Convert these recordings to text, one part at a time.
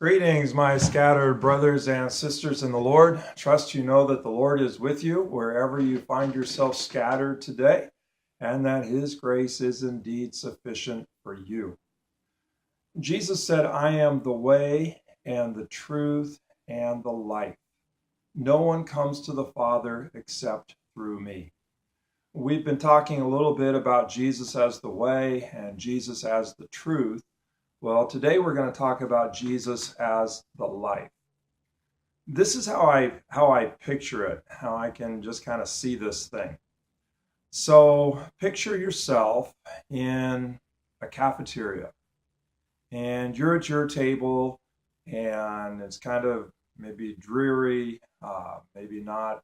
Greetings, my scattered brothers and sisters in the Lord. Trust you know that the Lord is with you wherever you find yourself scattered today, and that his grace is indeed sufficient for you. Jesus said, I am the way and the truth and the life. No one comes to the Father except through me. We've been talking a little bit about Jesus as the way and Jesus as the truth. Well, today we're going to talk about Jesus as the life. This is how I picture it, how I can just kind of see this thing. So picture yourself in a cafeteria and you're at your table and it's kind of maybe dreary, maybe not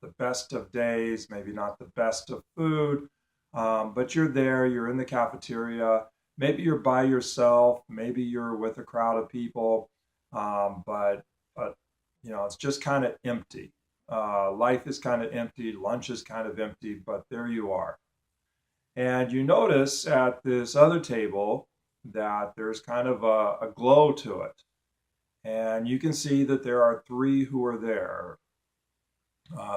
the best of days, maybe not the best of food, but you're there, you're in the cafeteria. Maybe you're by yourself, maybe you're with a crowd of people, but it's just kind of empty. Life is kind of empty, lunch is kind of empty, but there you are. And you notice at this other table that there's kind of a glow to it. And you can see that there are three who are there.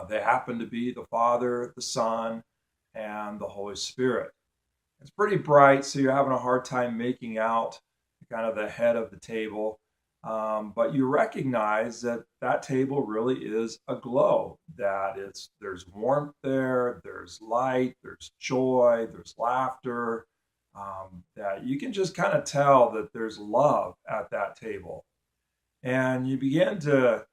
They happen to be the Father, the Son, and the Holy Spirit. It's pretty bright, so you're having a hard time making out kind of the head of the table. But you recognize that that table really is aglow, that there's warmth there, there's light, there's joy, there's laughter, that you can just kind of tell that there's love at that table. And you begin to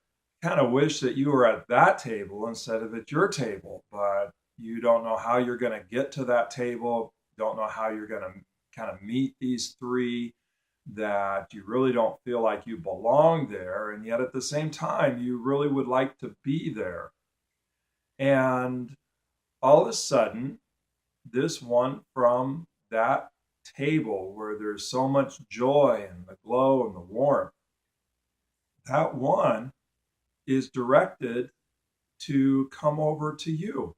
kind of wish that you were at that table instead of at your table, but you don't know how you're going to get to that table, don't know how you're going to kind of meet these three, that you really don't feel like you belong there, and yet at the same time, you really would like to be there. And all of a sudden, this one from that table where there's so much joy and the glow and the warmth, that one is directed to come over to you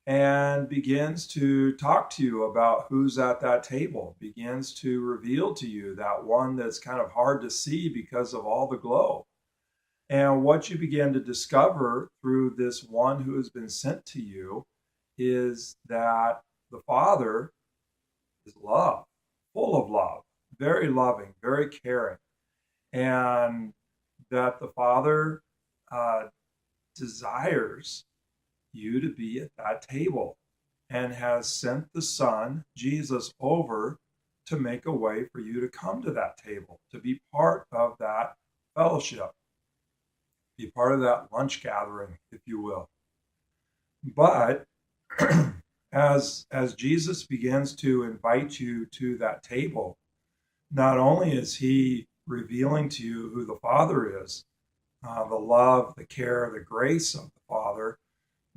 and begins to talk to you about who's at that table, begins to reveal to you that one that's kind of hard to see because of all the glow. And what you begin to discover through this one who has been sent to you is that the Father is love, full of love, very loving, very caring, and that the Father desires you to be at that table and has sent the Son, Jesus, over to make a way for you to come to that table, to be part of that fellowship, be part of that lunch gathering, if you will. But as Jesus begins to invite you to that table, not only is he revealing to you who the Father is, the love, the care, the grace of the Father,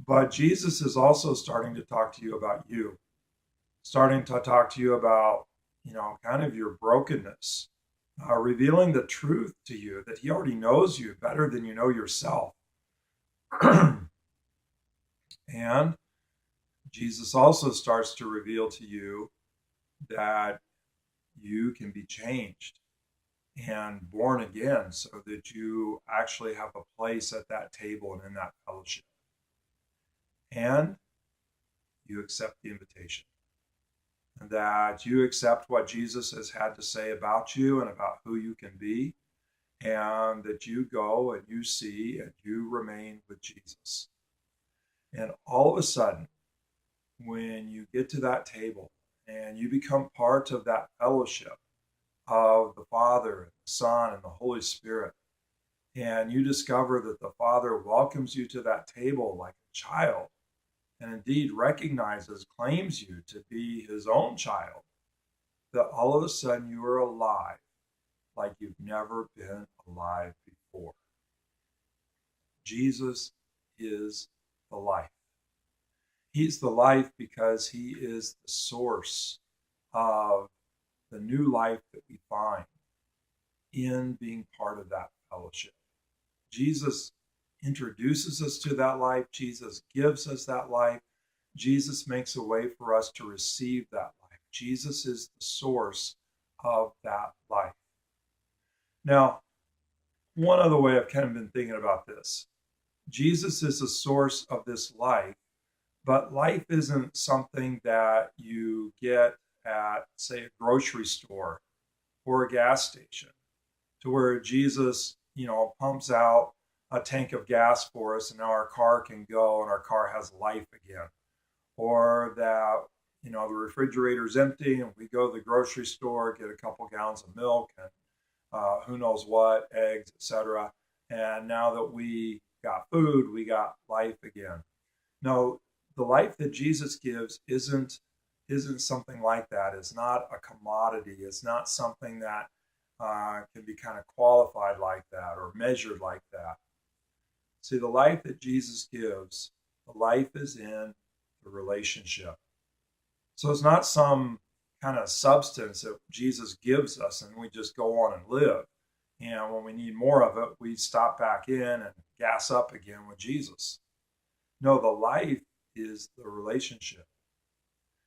but Jesus is also starting to talk to you about you, starting to talk to you about, kind of your brokenness, revealing the truth to you that he already knows you better than you know yourself. And Jesus also starts to reveal to you that you can be changed and born again so that you actually have a place at that table and in that fellowship. And you accept the invitation. And that you accept what Jesus has had to say about you and about who you can be, and that you go and you see and you remain with Jesus. And all of a sudden, when you get to that table and you become part of that fellowship of the Father, and the Son, and the Holy Spirit, and you discover that the Father welcomes you to that table like a child, and indeed recognizes, claims you to be his own child, that all of a sudden you are alive like you've never been alive before. Jesus is the life. He's the life because he is the source of the new life that we find in being part of that fellowship. Jesus introduces us to that life. Jesus gives us that life. Jesus makes a way for us to receive that life. Jesus is the source of that life. Now, one other way I've kind of been thinking about this, Jesus is the source of this life, but life isn't something that you get at, say, a grocery store or a gas station, to where Jesus, pumps out a tank of gas for us and now our car can go and our car has life again. Or that, the refrigerator's empty and we go to the grocery store, get a couple gallons of milk and who knows what, eggs, etc. And now that we got food, we got life again. No, the life that Jesus gives isn't something like that. It's not a commodity. It's not something that can be kind of qualified like that or measured like that. See, the life that Jesus gives, the life is in the relationship. So it's not some kind of substance that Jesus gives us and we just go on and live. And when we need more of it, we stop back in and gas up again with Jesus. No, the life is the relationship.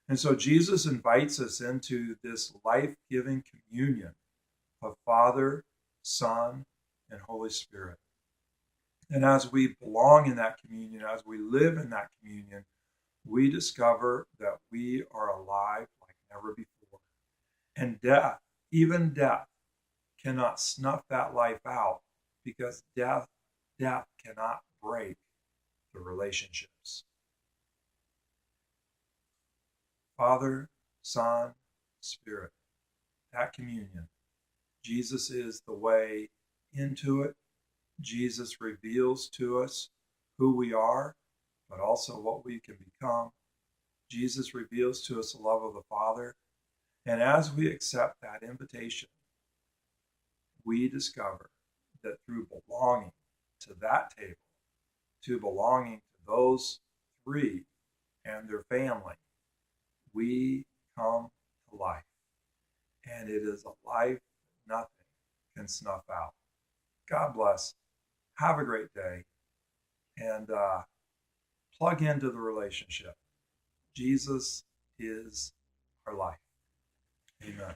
And so Jesus invites us into this life-giving communion of Father, Son, and Holy Spirit. And as we belong in that communion, as we live in that communion, we discover that we are alive like never before. And death, even death, cannot snuff that life out because death cannot break the relationships. Father, Son, Spirit, that communion. Jesus is the way into it. Jesus reveals to us who we are, but also what we can become. Jesus reveals to us the love of the Father. And as we accept that invitation, we discover that through belonging to that table, to belonging to those three and their family, we come to life. And it is a life nothing can snuff out. God bless. Have a great day. And plug into the relationship. Jesus is our life. Amen.